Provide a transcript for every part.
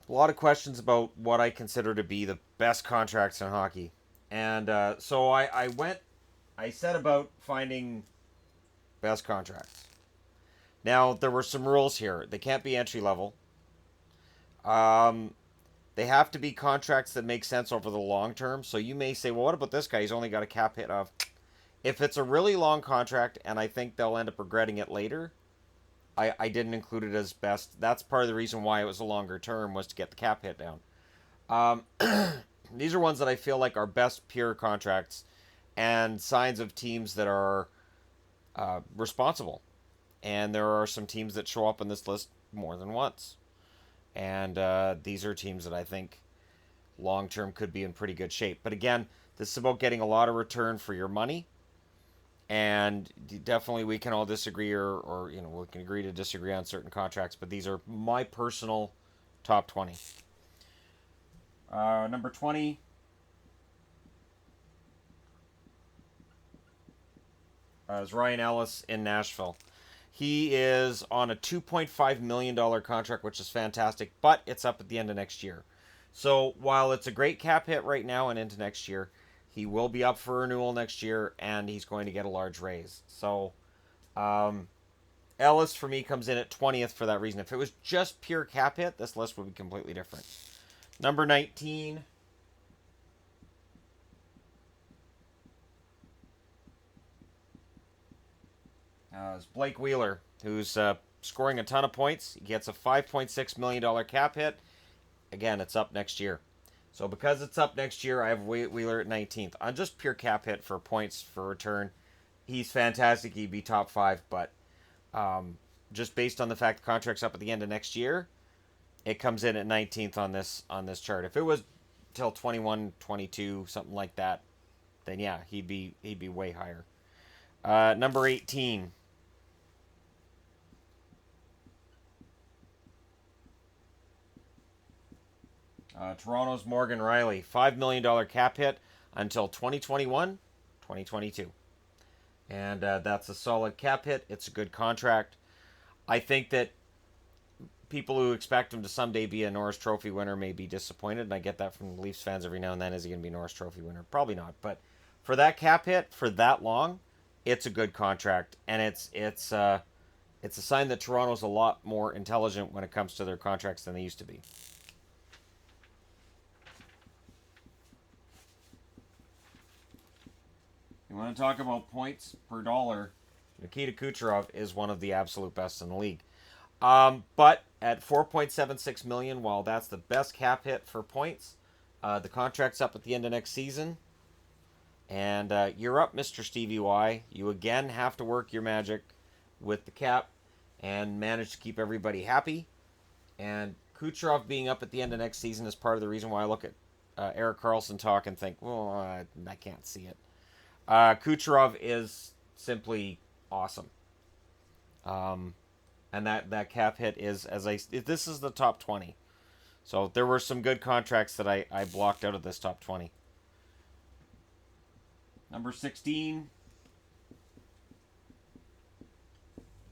a lot of questions about what I consider to be the best contracts in hockey. And so I set about finding best contracts. Now, there were some rules here. They can't be entry level. Um, they have to be contracts that make sense over the long term. So you may say, well, what about this guy? He's only got a cap hit of. If it's a really long contract, and I think they'll end up regretting it later, I didn't include it as best. That's part of the reason why it was a longer term, was to get the cap hit down. Um, these are ones that I feel like are best pure contracts and signs of teams that are responsible. And there are some teams that show up on this list more than once. And these are teams that I think long term could be in pretty good shape. But again, this is about getting a lot of return for your money. And definitely we can all disagree, or we can agree to disagree on certain contracts. But these are my personal top 20. Number 20 is Ryan Ellis in Nashville. He is on a $2.5 million contract, which is fantastic, but it's up at the end of next year. So while it's a great cap hit right now and into next year, he will be up for renewal next year, and he's going to get a large raise. So um, Ellis, for me, comes in at 20th for that reason. If it was just pure cap hit, this list would be completely different. Number 19 is Blake Wheeler, who's scoring a ton of points. He gets a $5.6 million cap hit. Again, it's up next year. So because it's up next year, I have Wheeler at 19th. On just pure cap hit for points for return, he's fantastic. He'd be top five, but just based on the fact the contract's up at the end of next year, it comes in at 19th on this chart. If it was till 21, 22, something like that, then yeah, he'd be way higher. Number 18, Toronto's Morgan Riley, $5 million cap hit until 2021, 2022, and that's a solid cap hit. It's a good contract. I think that people who expect him to someday be a Norris Trophy winner may be disappointed, and I get that from Leafs fans every now and then. Is he going to be a Norris Trophy winner? Probably not. But for that cap hit for that long, it's a good contract, and it's a sign that Toronto's a lot more intelligent when it comes to their contracts than they used to be. You want to talk about points per dollar? Nikita Kucherov is one of the absolute best in the league. But at 4.76 million, while that's the best cap hit for points, the contract's up at the end of next season, and you're up, Mr. Stevie Y. You again have to work your magic with the cap and manage to keep everybody happy. And Kucherov being up at the end of next season is part of the reason why I look at Erik Karlsson talk and think, well, I can't see it. Kucherov is simply awesome. Um, and that cap hit is, this is the top 20. So there were some good contracts that I blocked out of this top 20. Number 16,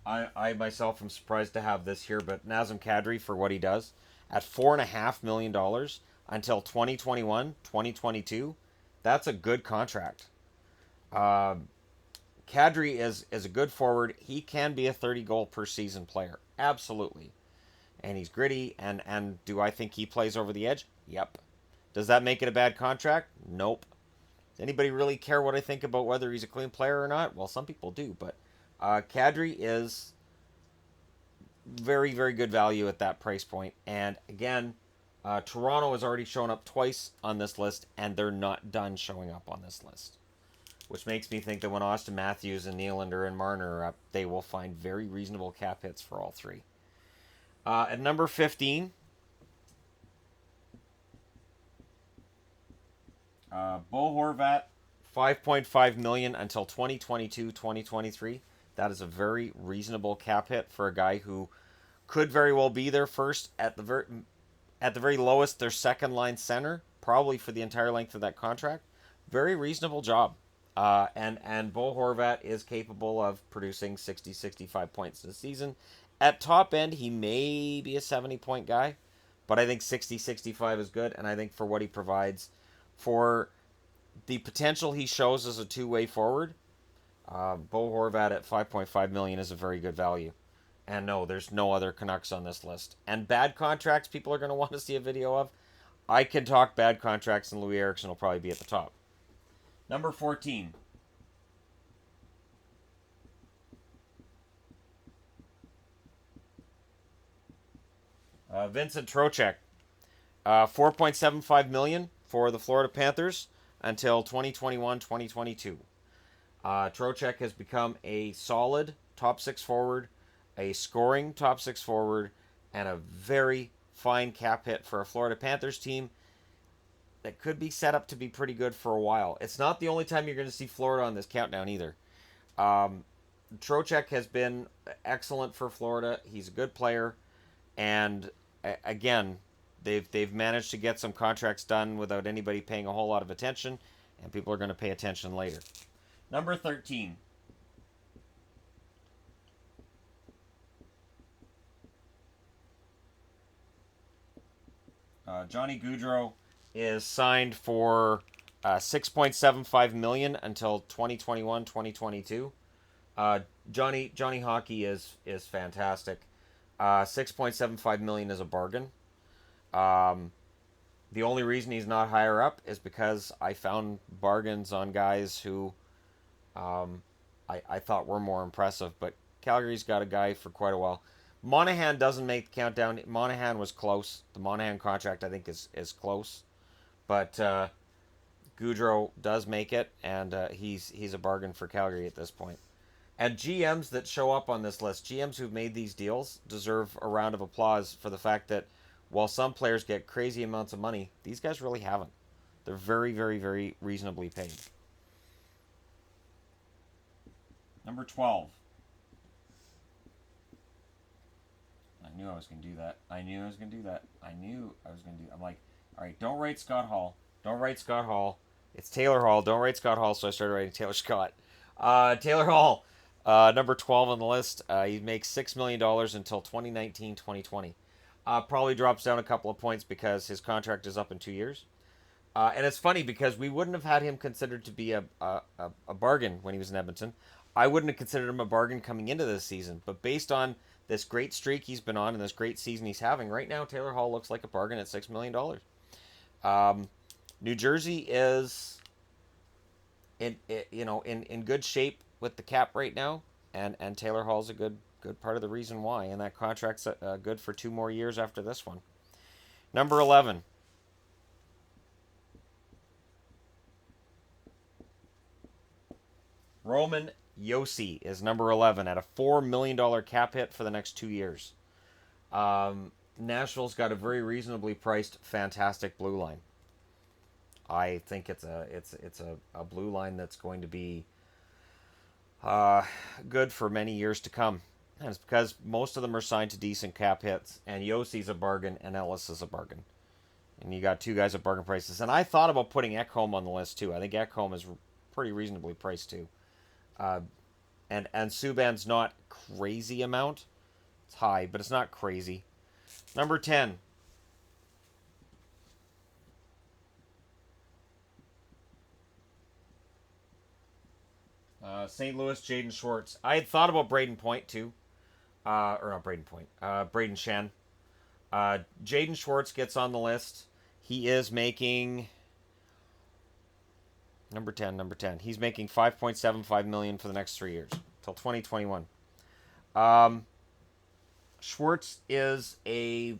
I myself am surprised to have this here, but Nazem Kadri, for what he does at $4.5 million until 2021, 2022, that's a good contract. Uh, Kadri is a good forward. He can be a 30 goal per season player, absolutely, and he's gritty. And do I think he plays over the edge? Yep. Does that make it a bad contract? Nope. Does anybody really care what I think about whether he's a clean player or not? Well, some people do, but Kadri is very, very good value at that price point. And again, Toronto has already shown up twice on this list, and they're not done showing up on this list. Which makes me think that when Austin Matthews and Nylander and Marner are up, they will find very reasonable cap hits for all three. At number 15, Bo Horvat, 5.5 million until 2022-2023. That is a very reasonable cap hit for a guy who could very well be their first, at the very lowest, their second line center, probably for the entire length of that contract. Very reasonable job. And Bo Horvat is capable of producing 60, 65 points this season. At top end, he may be a 70-point guy, but I think 60-65 is good, and I think for what he provides, for the potential he shows as a two-way forward, Bo Horvat at 5.5 million is a very good value. And no, there's no other Canucks on this list. And bad contracts people are going to want to see a video of. I can talk bad contracts, and Louis Eriksson will probably be at the top. Number 14. Vincent Trocheck. 4.75 million for the Florida Panthers until 2021-2022. Trocheck has become a solid top six forward, a scoring top six forward, and a very fine cap hit for a Florida Panthers team that could be set up to be pretty good for a while. It's not the only time you're going to see Florida on this countdown either. Trocheck has been excellent for Florida. He's a good player, and again, they've managed to get some contracts done without anybody paying a whole lot of attention, and people are going to pay attention later. Number 13. Johnny Gaudreau is signed for $6.75 million until 2021-2022. Johnny Hockey is fantastic. $6.75 million is a bargain. The only reason he's not higher up is because I found bargains on guys who I thought were more impressive. But Calgary's got a guy for quite a while. Monahan doesn't make the countdown. Monahan was close. The Monahan contract, I think, is close. But Gaudreau does make it, and he's a bargain for Calgary at this point. And GMs that show up on this list, GMs who've made these deals, deserve a round of applause for the fact that while some players get crazy amounts of money, these guys really haven't. They're very, very, very reasonably paid. Number 12. I knew I was going to do that. I'm like, all right, don't write Scott Hall. Don't write Scott Hall. It's Taylor Hall. Don't write Scott Hall, so I started writing Taylor Scott. Taylor Hall, number 12 on the list. He makes $6 million until 2019-2020. Probably drops down a couple of points because his contract is up in 2 years. And it's funny because we wouldn't have had him considered to be a bargain when he was in Edmonton. I wouldn't have considered him a bargain coming into this season. But based on this great streak he's been on and this great season he's having, right now Taylor Hall looks like a bargain at $6 million. New Jersey is in good shape with the cap right now, and Taylor Hall's a good part of the reason why, and that contract's good for 2 more years after this one. Number 11. Roman Josi is number 11 at a $4 million cap hit for the next 2 years. Nashville's got a very reasonably priced, fantastic blue line. I think it's a blue line that's going to be good for many years to come. And it's because most of them are signed to decent cap hits, and Yossi's a bargain, and Ellis is a bargain. And you got 2 guys at bargain prices. And I thought about putting Ekholm on the list too. I think Ekholm is pretty reasonably priced too. And Subban's not crazy amount. It's high, but it's not crazy. Number 10. St. Louis, Jaden Schwartz. I had thought about Braden Point too. Or not Braden Point. Braden Shen. Jaden Schwartz gets on the list. He is making... Number 10. He's making $5.75 million for the next 3 years. Till 2021. Schwartz is a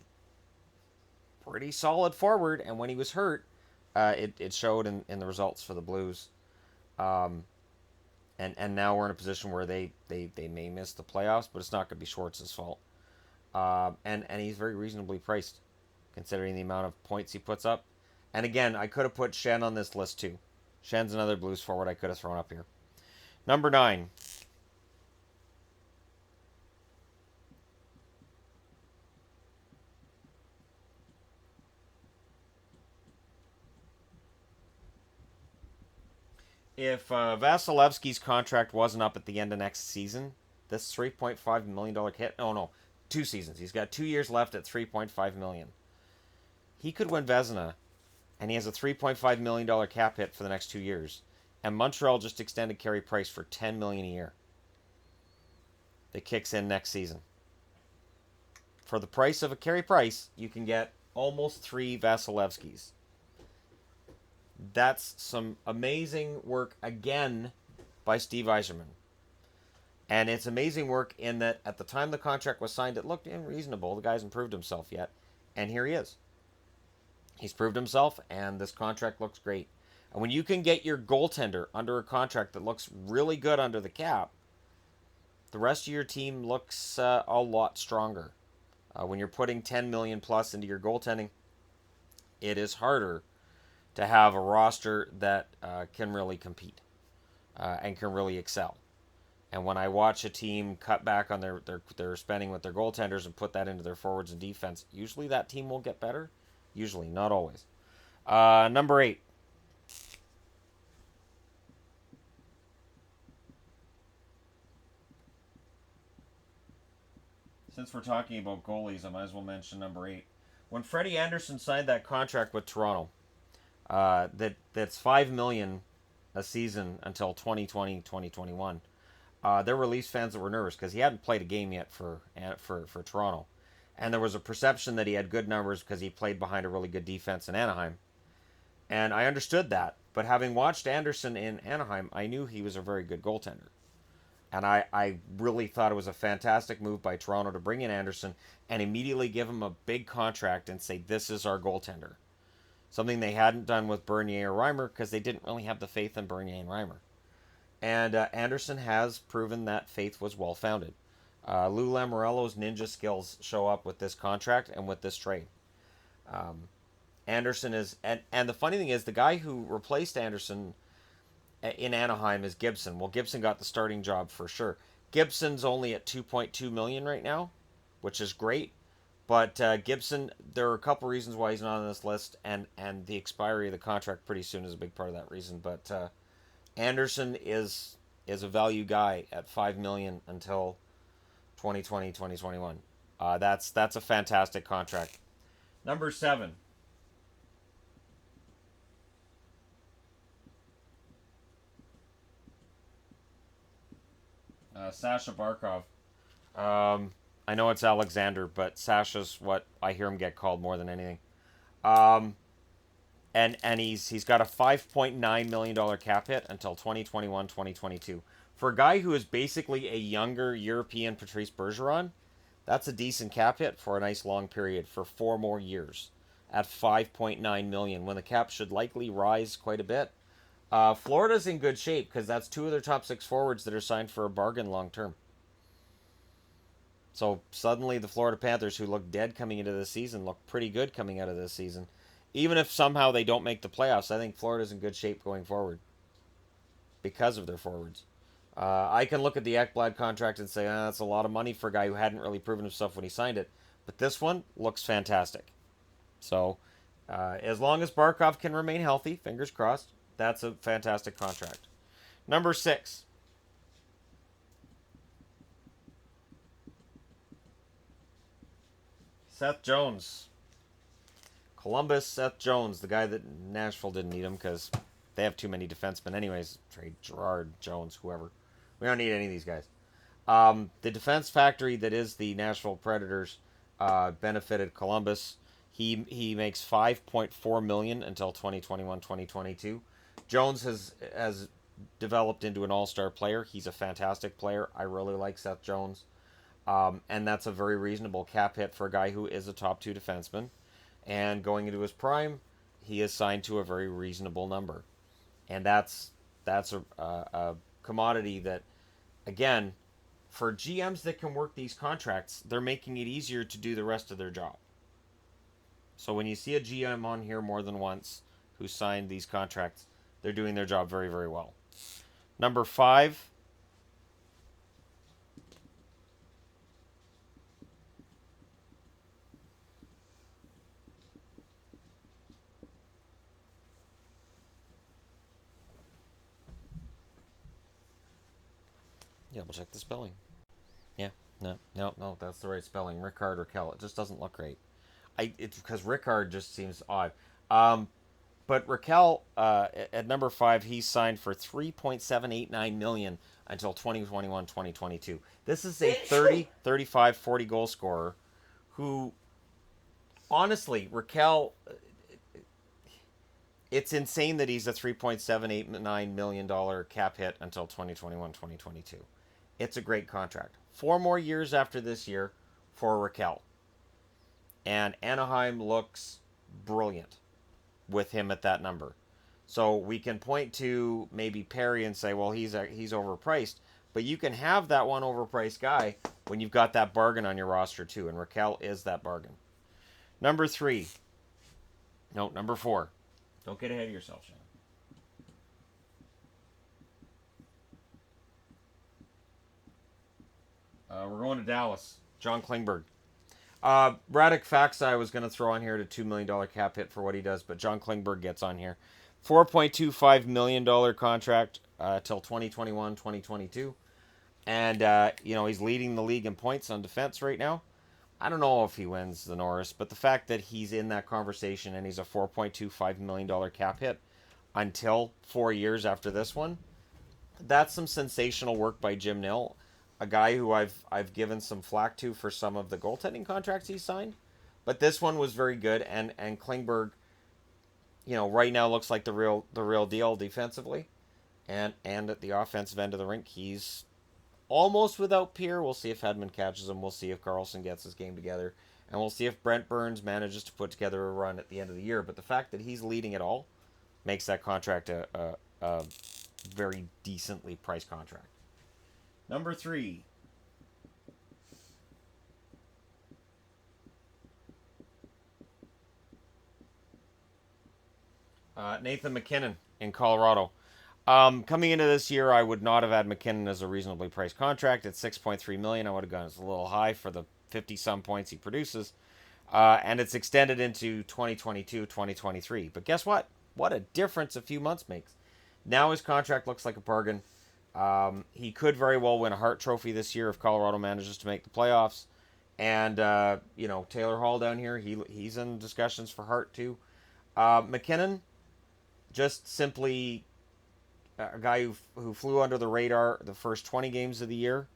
pretty solid forward, and when he was hurt, it showed in the results for the Blues. And now we're in a position where they may miss the playoffs, but it's not going to be Schwartz's fault. And he's very reasonably priced, considering the amount of points he puts up. And again, I could have put Shen on this list too. Shen's another Blues forward I could have thrown up here. Number 9. If Vasilevsky's contract wasn't up at the end of next season, this $3.5 million hit... Oh, no. 2 seasons. He's got 2 years left at $3.5 million. he could win Vezina, and he has a $3.5 million cap hit for the next 2 years. And Montreal just extended Carey Price for $10 million a year. That kicks in next season. For the price of a Carey Price, you can get almost 3 Vasilevskis. That's some amazing work again by Steve Yzerman. And it's amazing work in that at the time the contract was signed, it looked unreasonable. The guy's improved himself yet. And here he is. He's proved himself, and this contract looks great. And when you can get your goaltender under a contract that looks really good under the cap, the rest of your team looks a lot stronger. When you're putting 10 million plus into your goaltending, it is harder to have a roster that can really compete and can really excel. And when I watch a team cut back on their spending with their goaltenders and put that into their forwards and defense, usually that team will get better. Usually, not always. Number 8. Since we're talking about goalies, I might as well mention number 8. When Freddie Anderson signed that contract with Toronto, that's $5 million a season until 2020, 2021. There were Leafs fans that were nervous because he hadn't played a game yet for Toronto, and there was a perception that he had good numbers because he played behind a really good defense in Anaheim, and I understood that. But having watched Anderson in Anaheim, I knew he was a very good goaltender, and I really thought it was a fantastic move by Toronto to bring in Anderson and immediately give him a big contract and say this is our goaltender, something they hadn't done with Bernier or Reimer because they didn't really have the faith in Bernier and Reimer. And Anderson has proven that faith was well founded. Lou Lamoriello's ninja skills show up with this contract and with this trade. Anderson is, and the funny thing is, the guy who replaced Anderson in Anaheim is Gibson. Well, Gibson got the starting job for sure. Gibson's only at 2.2 million right now, which is great. But Gibson, there are a couple reasons why he's not on this list, and the expiry of the contract pretty soon is a big part of that reason. But Anderson is a value guy at $5 million until 2020, 2021. That's a fantastic contract. Number 7. Sasha Barkov. I know it's Alexander, but Sasha's what I hear him get called more than anything. Um, and he's got a $5.9 million cap hit until 2021, 2022. For a guy who is basically a younger European Patrice Bergeron, that's a decent cap hit for a nice long period for 4 more years at 5.9 million when the cap should likely rise quite a bit. Florida's in good shape because that's 2 of their top 6 forwards that are signed for a bargain long term. So suddenly the Florida Panthers, who look dead coming into this season, look pretty good coming out of this season. Even if somehow they don't make the playoffs, I think Florida's in good shape going forward because of their forwards. I can look at the Ekblad contract and say, that's a lot of money for a guy who hadn't really proven himself when he signed it. But this one looks fantastic. So as long as Barkov can remain healthy, fingers crossed, that's a fantastic contract. Number 6. Seth Jones. Columbus, Seth Jones, the guy that Nashville didn't need him because they have too many defensemen anyways. Trade Gerard, Jones, whoever. We don't need any of these guys. The defense factory that is the Nashville Predators benefited Columbus. He makes $5.4 million until 2021, 2022. Jones has developed into an all-star player. He's a fantastic player. I really like Seth Jones. And that's a very reasonable cap hit for a guy who is a top 2 defenseman. And going into his prime, he is signed to a very reasonable number. And that's a commodity that, again, for GMs that can work these contracts, they're making it easier to do the rest of their job. So when you see a GM on here more than once who signed these contracts, they're doing their job very, very well. Number 5. Yeah, we'll check the spelling. Yeah, no, that's the right spelling. Rickard Raquel. It just doesn't look right. it's because Rickard just seems odd. But Raquel, at number 5, he's signed for 3.789 million until 2021, 2022. This is a 30, 35, 40 goal scorer who, honestly, Raquel, it's insane that he's a $3.789 million cap hit until 2021, 2022. It's a great contract. 4 more years after this year for Raquel. And Anaheim looks brilliant with him at that number. So we can point to maybe Perry and say, well, he's overpriced. But you can have that one overpriced guy when you've got that bargain on your roster too. And Raquel is that bargain. Number 3. No, number 4. Don't get ahead of yourself, Shannon. We're going to Dallas. John Klingberg. Radek Faksa I was going to throw on here at a $2 million cap hit for what he does, but John Klingberg gets on here. $4.25 million contract till 2021, 2022. And, he's leading the league in points on defense right now. I don't know if he wins the Norris, but the fact that he's in that conversation and he's a $4.25 million cap hit until 4 years after this one, that's some sensational work by Jim Nill, a guy who I've given some flack to for some of the goaltending contracts he's signed. But this one was very good, and Klingberg, right now looks like the real deal defensively. And at the offensive end of the rink, he's almost without peer. We'll see if Hedman catches him. We'll see if Carlson gets his game together. And we'll see if Brent Burns manages to put together a run at the end of the year. But the fact that he's leading it all makes that contract a very decently priced contract. Number 3. Nathan MacKinnon in Colorado. Coming into this year, I would not have had MacKinnon as a reasonably priced contract. At $6.3 million, I would have gone as a little high for the 50-some points he produces. And it's extended into 2022, 2023. But guess what? What a difference a few months makes. Now his contract looks like a bargain. He could very well win a Hart Trophy this year if Colorado manages to make the playoffs. And, Taylor Hall down here, he's in discussions for Hart too. MacKinnon, just simply a guy who flew under the radar the first 20 games of the year.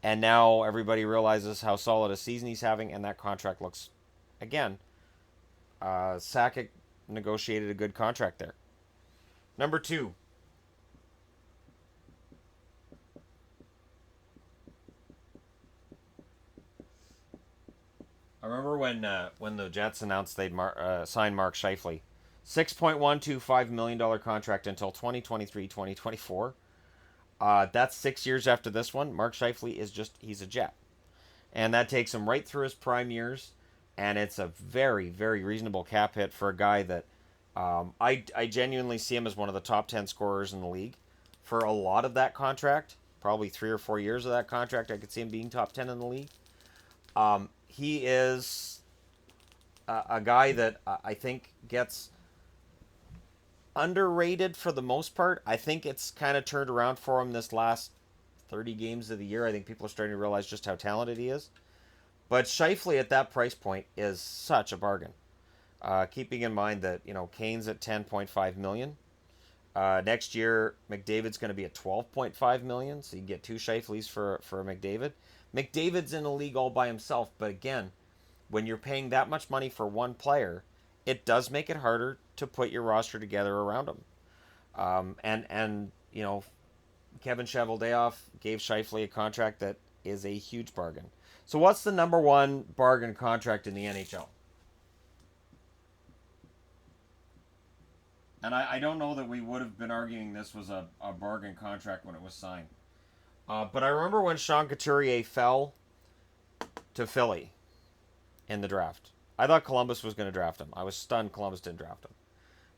And now everybody realizes how solid a season he's having, and that contract looks, again, Sakic negotiated a good contract there. Number 2. I remember when the Jets announced they'd signed Mark Scheifele. $6.125 million contract until 2023-2024. That's 6 years after this one. Mark Scheifele he's a Jet. And that takes him right through his prime years. And it's a very, very reasonable cap hit for a guy that I genuinely see him as one of the top 10 scorers in the league. For a lot of that contract, probably 3 or 4 years of that contract, I could see him being top 10 in the league. He is a guy that I think gets underrated for the most part. I think it's kind of turned around for him this last 30 games of the year. I think people are starting to realize just how talented he is. But Scheifele at that price point is such a bargain. Keeping in mind that, Kane's at $10.5 million. Next year, McDavid's going to be at $12.5 million, so you get 2 Scheifeles for McDavid. McDavid's in a league all by himself, but again, when you're paying that much money for one player, it does make it harder to put your roster together around him. And Kevin Cheveldayoff gave Scheifele a contract that is a huge bargain. So what's the number 1 bargain contract in the NHL? And I don't know that we would have been arguing this was a bargain contract when it was signed. But I remember when Sean Couturier fell to Philly in the draft. I thought Columbus was going to draft him. I was stunned Columbus didn't draft him.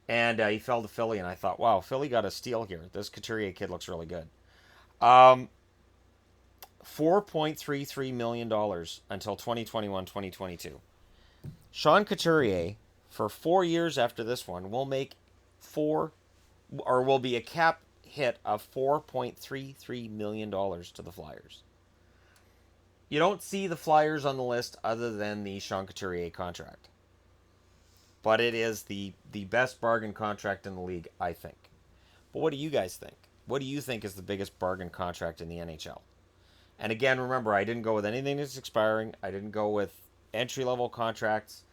And he fell to Philly, and I thought, wow, Philly got a steal here. This Couturier kid looks really good. $4.33 million until 2021, 2022. Sean Couturier, for 4 years after this one, will be a cap hit of $4.33 million to the Flyers. You don't see the Flyers on the list other than the Sean Couturier contract. But it is the best bargain contract in the league, I think. But what do you guys think? What do you think is the biggest bargain contract in the NHL? And again, remember, I didn't go with anything that's expiring. I didn't go with entry level contracts.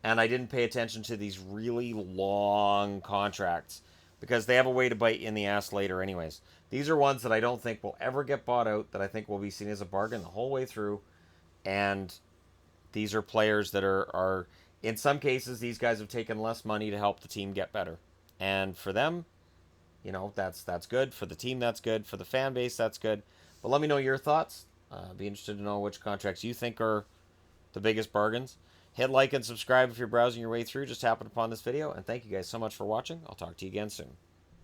And I didn't pay attention to these really long contracts because they have a way to bite you in the ass later, anyways. These are ones that I don't think will ever get bought out, that I think will be seen as a bargain the whole way through. And these are players that are in some cases, these guys have taken less money to help the team get better. And for them, that's good. For the team, that's good. For the fan base, that's good. But let me know your thoughts. Be interested to know which contracts you think are the biggest bargains. Hit like and subscribe if you're browsing your way through. Just happened upon this video. And thank you guys so much for watching. I'll talk to you again soon.